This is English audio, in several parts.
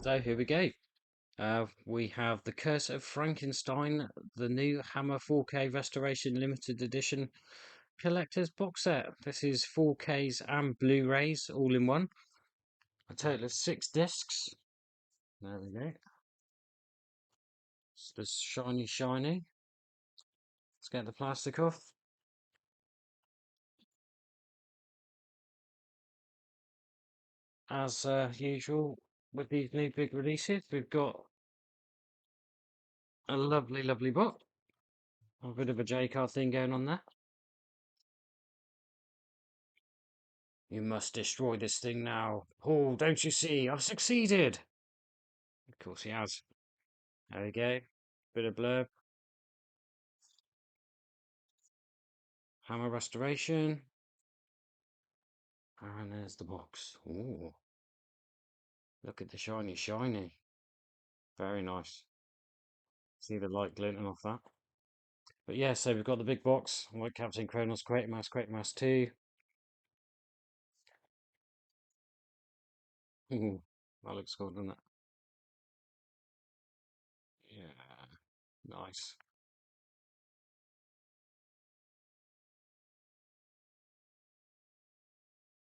So here we go. We have the Curse of Frankenstein, the new Hammer 4K Restoration Limited Edition collector's box set. This is 4Ks and Blu-rays all in one. A total of 6 discs. There we go. It's the shiny, shiny. Let's get the plastic off. As usual with these new big releases, we've got a lovely, lovely book. A bit of a J card thing going on there. You must destroy this thing now. Paul, don't you see? I've succeeded. Of course he has. There we go. Bit of blurb. Hammer restoration. And there's the box. Ooh. Look at the shiny, shiny. Very nice. See the light glinting off that. But yeah, so we've got the big box. White Captain Kronos, Quatermass, Quatermass 2. Ooh. That looks cool, doesn't it? Yeah. Nice.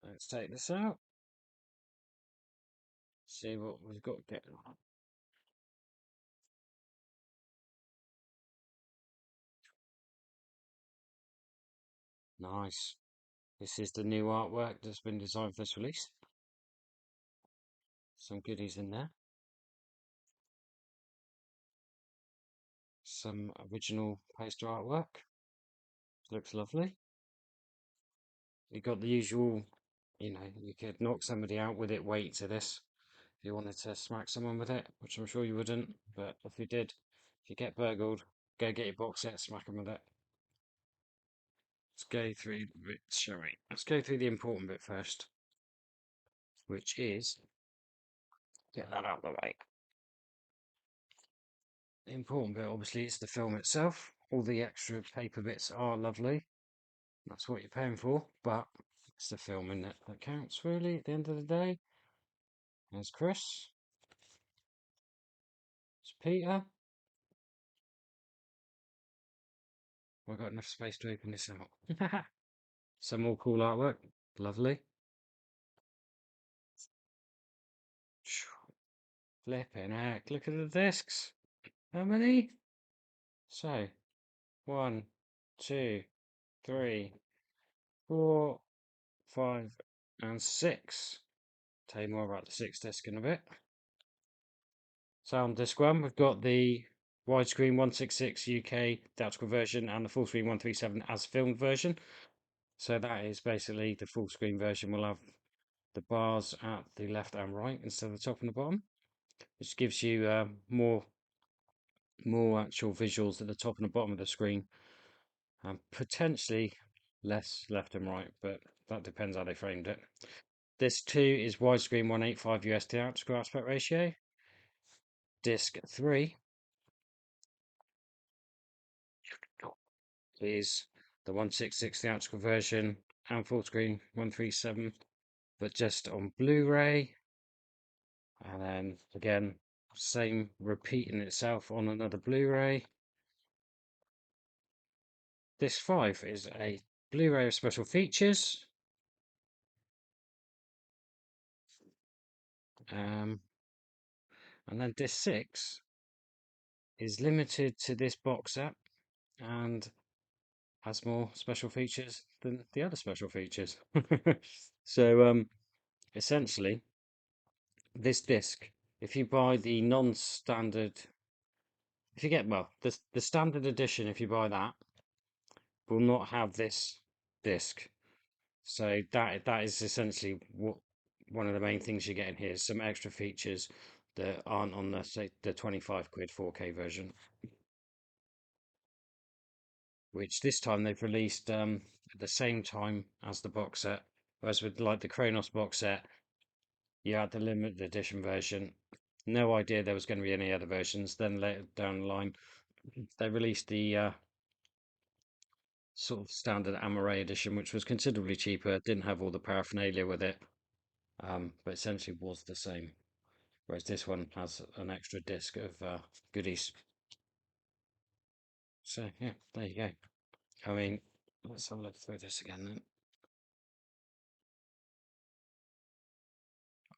Let's take this out. See what we've got getting on. Nice. This is the new artwork that's been designed for this release. Some goodies in there. Some original poster artwork. Looks lovely. You got the usual, you could knock somebody out with it, weight to this. If you wanted to smack someone with it, which I'm sure you wouldn't, but if you did, if you get burgled, go get your box set, smack them with it. Let's go through the bits, shall we? Let's go through the important bit first, which is, get that out of the way. The important bit, obviously, is the film itself. All the extra paper bits are lovely. That's what you're paying for, but it's the film in it that counts, really, at the end of the day. There's Chris. It's Peter. We've got enough space to open this out. Some more cool artwork. Lovely. Flipping heck. Look at the discs. How many? So, 1, 2, 3, 4, 5, and 6. Tell you more about the 6th disc in a bit. So on disc 1, we've got the widescreen 166 UK theatrical version and the full screen 137 as filmed version. So that is basically the full screen version. Will have the bars at the left and right instead of the top and the bottom, which gives you more actual visuals at the top and the bottom of the screen, and potentially less left and right, but that depends how they framed it. Disc 2 is widescreen 185 US theatrical aspect ratio. Disc 3 is the 166 theatrical version and full screen 137, but just on Blu-ray. And then again, same repeating itself on another Blu-ray. Disc 5 is a Blu-ray of special features. And then disc 6 is limited to this box set and has more special features than the other special features. So essentially, this disc, if you buy the non-standard, if you get, well, the standard edition, if you buy that, will not have this disc. So that is essentially what one of the main things you get in here is some extra features that aren't on the, say, the 25 quid 4K version, which this time they've released at the same time as the box set. Whereas with like the Kronos box set, you had the limited edition version. No idea there was going to be any other versions. Then later down the line, they released the sort of standard Amaray edition, which was considerably cheaper. Didn't have all the paraphernalia with it, but essentially was the same. whereas this one has an extra disc of goodies. So yeah, there you go. I mean, let's have a look through this again then.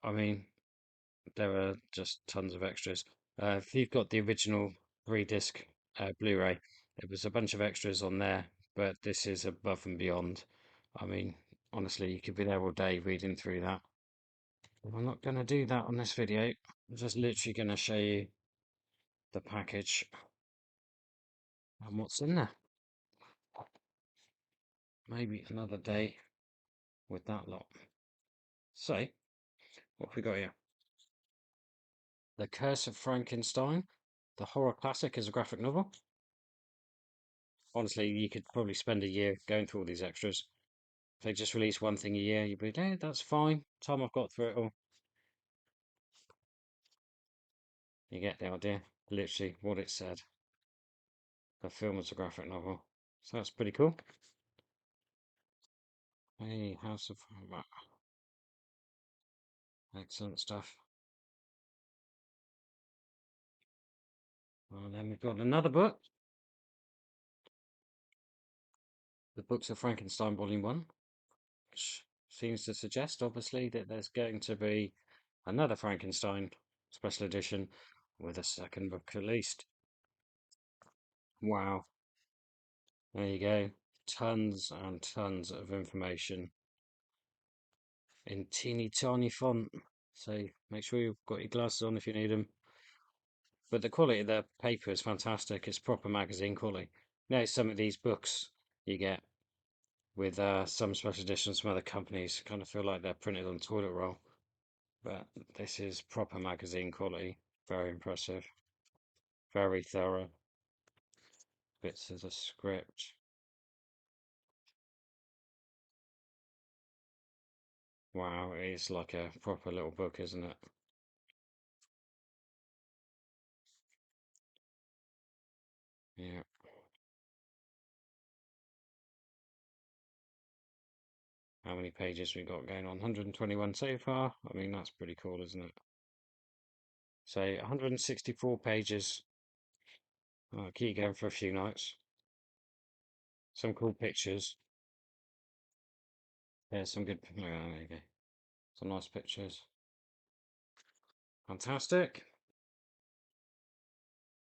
I mean, there are just tons of extras. If you've got the original 3-disc Blu-ray, there was a bunch of extras on there, but this is above and beyond. I mean, honestly, you could be there all day reading through that. I'm not going to do that on this video. I'm just literally going to show you the package and what's in there. Maybe another day with that lot. So, what have we got here? The Curse of Frankenstein, the horror classic, is a graphic novel. Honestly, you could probably spend a year going through all these extras. If they just release one thing a year, you'd be like, that's fine. Time I've got through it all. You get the idea. Literally what it said. The film is a graphic novel. So that's pretty cool. Hey, House of... Excellent stuff. And then we've got another book. The Books of Frankenstein Volume 1. Which seems to suggest, obviously, that there's going to be another Frankenstein special edition with a second book released. Wow. There you go. Tons and tons of information in teeny tiny font. So make sure you've got your glasses on if you need them. But the quality of the paper is fantastic. It's proper magazine quality. Now, some of these books you get with some special editions from other companies kind of feel like they're printed on toilet roll. But this is proper magazine quality. Very impressive. Very thorough. Bits of the script. Wow, it is like a proper little book, isn't it? Yeah. How many pages we got going on? 121 so far. I mean, that's pretty cool, isn't it? So 164 pages. I'll keep going for a few nights. Some cool pictures. Yeah, some good. Oh, there you go. Some nice pictures. Fantastic.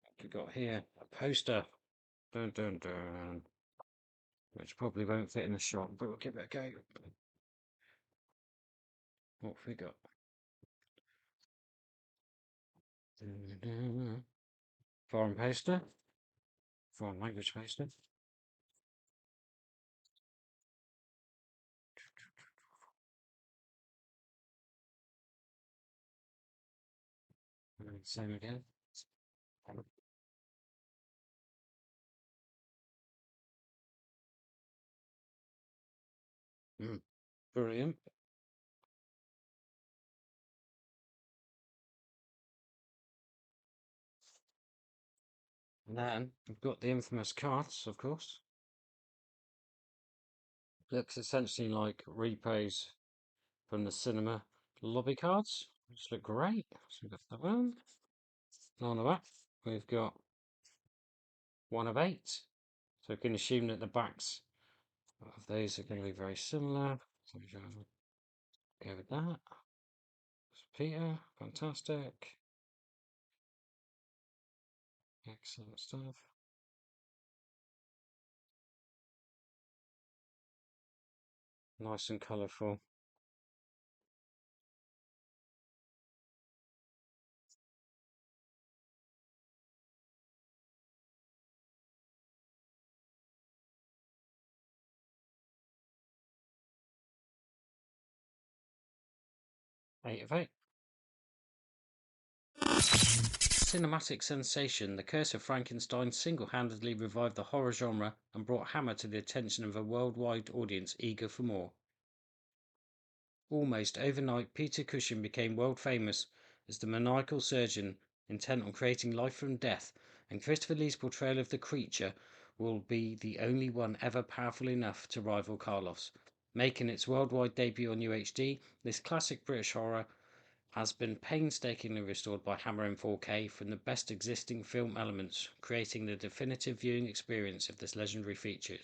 What we got here? A poster. Dun dun dun. Which probably won't fit in the shot, but we'll give it a go. What have we got? Dun, dun, dun. Foreign poster. Foreign language poster. And same again. Brilliant. And then we've got the infamous cards, of course. Looks essentially like repos from the cinema lobby cards, which look great. So we've got that one. On the back, we've got 1 of 8. So we can assume that the backs of those are going to be very similar. So we go with that. Peter, fantastic. Excellent stuff. Nice and colourful. Eight of 8. Cinematic sensation, The Curse of Frankenstein single-handedly revived the horror genre and brought Hammer to the attention of a worldwide audience eager for more. Almost overnight, Peter Cushing became world famous as the maniacal surgeon intent on creating life from death, and Christopher Lee's portrayal of the creature will be the only one ever powerful enough to rival Karloff's. Making its worldwide debut on UHD, this classic British horror has been painstakingly restored by Hammer in 4K from the best existing film elements, creating the definitive viewing experience of this legendary feature.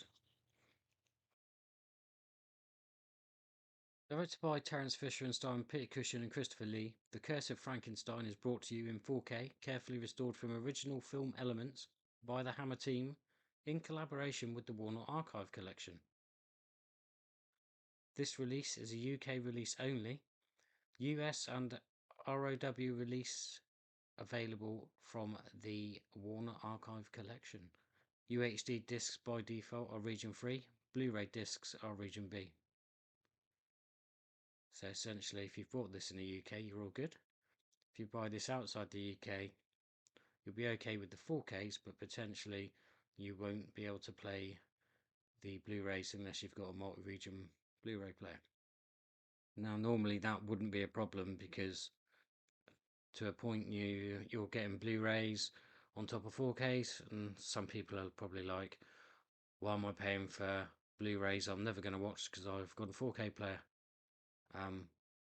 Directed by Terence Fisher and starring Peter Cushing and Christopher Lee, The Curse of Frankenstein is brought to you in 4K, carefully restored from original film elements by the Hammer team in collaboration with the Warner Archive Collection. This release is a UK release only. US and ROW release available from the Warner Archive Collection. UHD discs by default are region 3, Blu-ray discs are region B. So essentially, if you've bought this in the UK, you're all good. If you buy this outside the UK, you'll be okay with the 4Ks, but potentially you won't be able to play the Blu-rays unless you've got a multi-region Blu-ray player. Now, normally that wouldn't be a problem because to a point you're getting Blu-rays on top of 4Ks, and some people are probably like, why am I paying for Blu-rays I'm never going to watch because I've got a 4K player?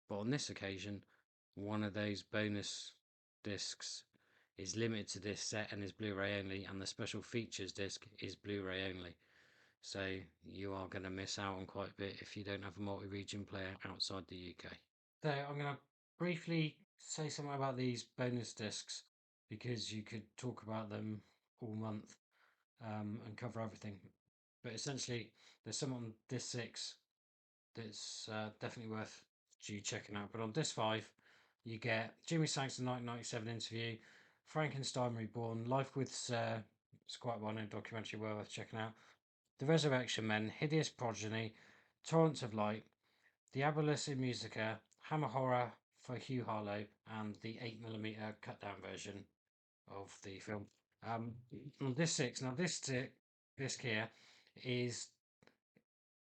But on this occasion, one of those bonus discs is limited to this set and is Blu-ray only, and the special features disc is Blu-ray only. So you are going to miss out on quite a bit if you don't have a multi-region player outside the UK. So I'm going to briefly say something about these bonus discs because you could talk about them all month and cover everything. But essentially, there's some on disc 6 that's definitely worth you checking out. But on disc 5, you get Jimmy Sank's 1997 interview, Frankenstein Reborn, Life with Sir, it's quite well known documentary, well worth checking out. The Resurrection Men, Hideous Progeny, Torrents of Light, Diabolus in Musica, Hammer Horror for Hugh Harlow, and the 8mm cut down version of the film. On disc 6, now this disc here is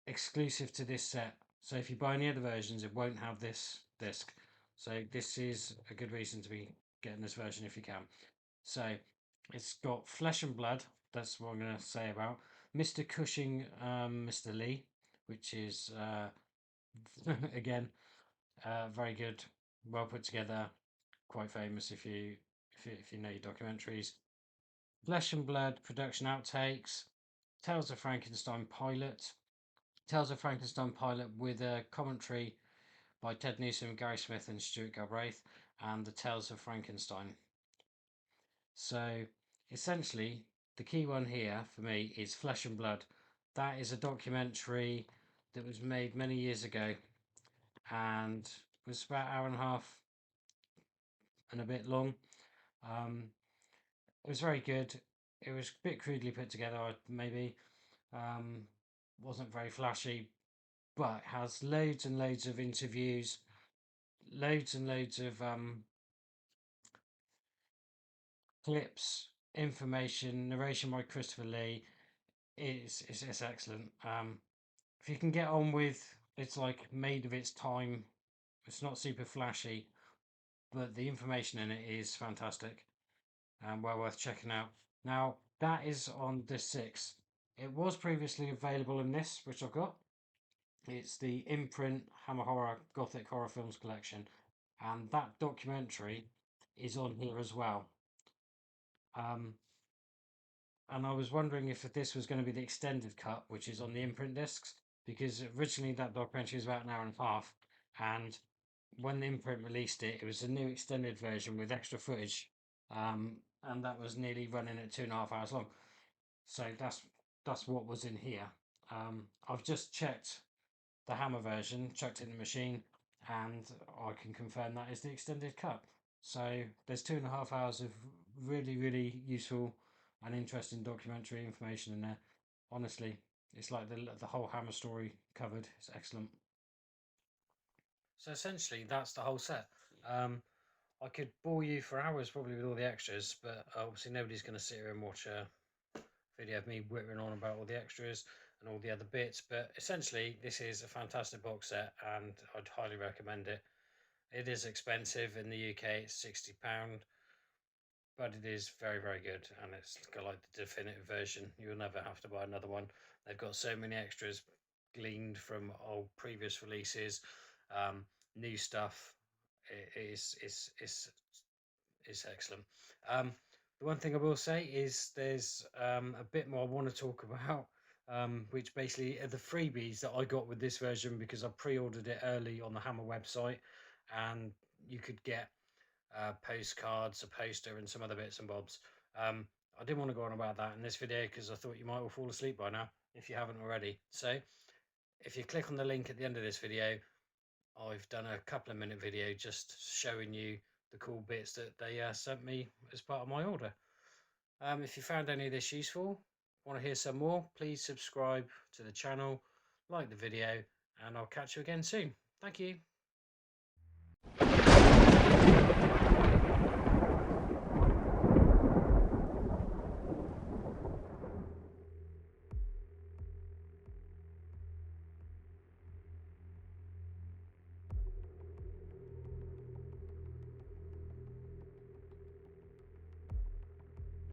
exclusive to this set. So if you buy any other versions, it won't have this disc. So this is a good reason to be getting this version if you can. So it's got Flesh and Blood. That's what I'm going to say about Mr. Cushing, Mr. Lee, which is again very good, well put together, quite famous if you know your documentaries. Flesh and Blood production outtakes, Tales of Frankenstein pilot, Tales of Frankenstein pilot with a commentary by Ted Newsom, Gary Smith, and Stuart Galbraith, and the Tales of Frankenstein. So essentially, the key one here for me is Flesh and Blood. That is a documentary that was made many years ago and was about an hour and a half and a bit long. It was very good. It was a bit crudely put together, maybe. Wasn't very flashy, but has loads and loads of interviews, loads and loads of clips, information, narration by Christopher Lee. It's excellent. If you can get on with, it's like made of its time. It's not super flashy, but the information in it is fantastic and well worth checking out. Now that is on disc 6. It was previously available in this, which I've got. It's the imprint Hammer Horror Gothic Horror Films collection, and that documentary is on here as well. And I was wondering if this was going to be the extended cut, which is on the imprint discs, because originally that documentary was about an hour and a half, and when the imprint released it, it was a new extended version with extra footage, and that was nearly running at 2.5 hours long. So that's what was in here. I've just checked the Hammer version, chucked it in the machine, and I can confirm that is the extended cut. So there's 2.5 hours of really, really useful and interesting documentary information in there. Honestly, it's like the whole Hammer story covered. It's excellent. So essentially, that's the whole set. I could bore you for hours probably with all the extras, but obviously nobody's going to sit here and watch a video of me whittering on about all the extras and all the other bits. But essentially, this is a fantastic box set, and I'd highly recommend it. It is expensive in the UK; it's £60. But it is very, very good, and it's got like the definitive version. You'll never have to buy another one. They've got so many extras gleaned from old previous releases, new stuff. is excellent. The one thing I will say is there's a bit more I want to talk about, which basically are the freebies that I got with this version because I pre-ordered it early on the Hammer website, and you could get postcards, a poster, and some other bits and bobs. I didn't want to go on about that in this video because I thought you might all fall asleep by now if you haven't already. So if you click on the link at the end of this video, I've done a couple of minute video just showing you the cool bits that they sent me as part of my order. If you found any of this useful, want to hear some more, please subscribe to the channel, like the video, and I'll catch you again soon. Thank you.